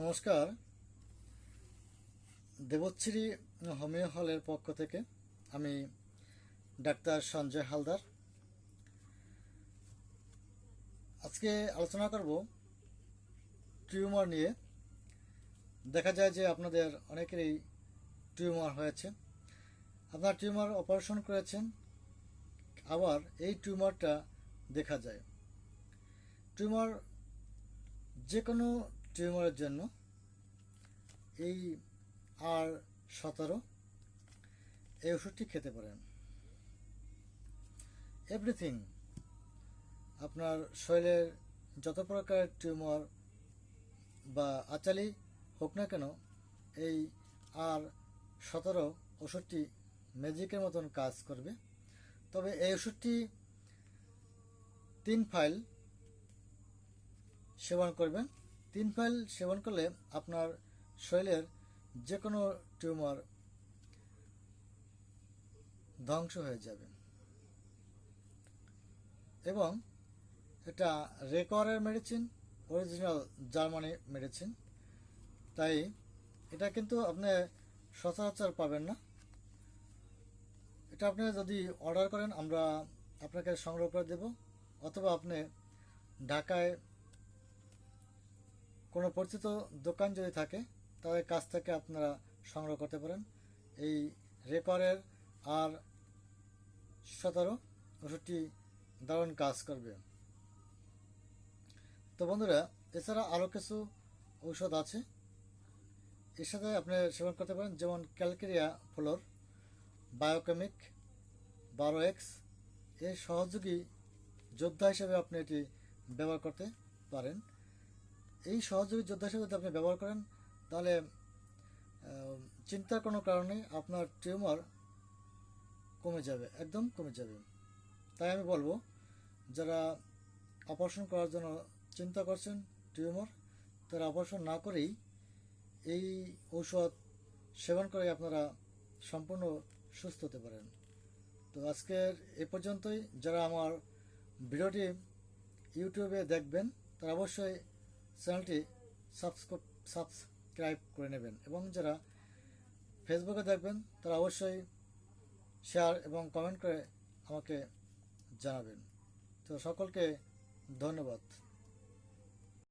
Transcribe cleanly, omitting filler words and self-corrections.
নমস্কার। দেবশ্রী হোমিও হলের পক্ষ থেকে আমি ডাক্তার সঞ্জয় হালদার। আজকে আলোচনা করব টিউমার নিয়ে। দেখা যায় যে আপনাদের অনেকেরই টিউমার হয়েছে, আপনার টিউমার অপারেশন করেছেন, আবার এই টিউমারটা দেখা যায়। টিউমার, যে কোনো টিউমারের জন্য এই R17 এই ওষুধটি খেতে পারেন। এভরিথিং, আপনার শরীরের যত প্রকারের টিউমার বা আচালি হোক না কেন, এই R17 ওষুধটি ম্যাজিকের মতন কাজ করবে। তবে এই ওষুধটি 3 ফাইল সেবন করবেন। 3 ফাইল সেবন করলে আপনার শরীরের যে কোনো টিউমার ধ্বংস হয়ে যাবে। এবং এটা রেকর্ডের মেডিসিন, অরিজিনাল জার্মানি মেডিসিন, তাই এটা কিন্তু আপনি সচরাচর পাবেন না। এটা আপনি যদি অর্ডার করেন আমরা আপনাকে সংগ্রহ করে দেব, অথবা আপনি ঢাকায় কোনো পরিচিত দোকান যদি থাকে তাদের কাছ থেকে আপনারা সংগ্রহ করতে পারেন। এই রেকর্ডের R17 ওষুধটি দারুণ কাজ করবে। তো বন্ধুরা, এছাড়া আরও কিছু ঔষধ আছে, এর সাথে আপনি সেবন করতে পারেন, যেমন ক্যালকেরিয়া ফ্লোর, বায়োকেমিক, 12X এর সহযোগী যোদ্ধা হিসেবে আপনি এটি ব্যবহার করতে পারেন। এই সহযোগী যোদ্ধা হিসেবে যদি আপনি ব্যবহার করেন তাহলে চিন্তার কোনো কারণে আপনার টিউমার কমে যাবে, একদম কমে যাবে। তাই আমি বলবো, যারা অপারেশন করার জন্য চিন্তা করছেন টিউমার, তারা অপারেশন না করেই এই ঔষধ সেবন করে আপনারা সম্পূর্ণ সুস্থ হতে পারেন। তো আজকের এ পর্যন্তই। যারা আমার ভিডিওটি ইউটিউবে দেখবেন তারা অবশ্যই চ্যানেলটি সাবস্ক্রাইব করে নেবেন, এবং যারা ফেসবুকে দেখবেন তারা অবশ্যই শেয়ার এবং কমেন্ট করে আমাকে জানাবেন। তো সকলকে ধন্যবাদ।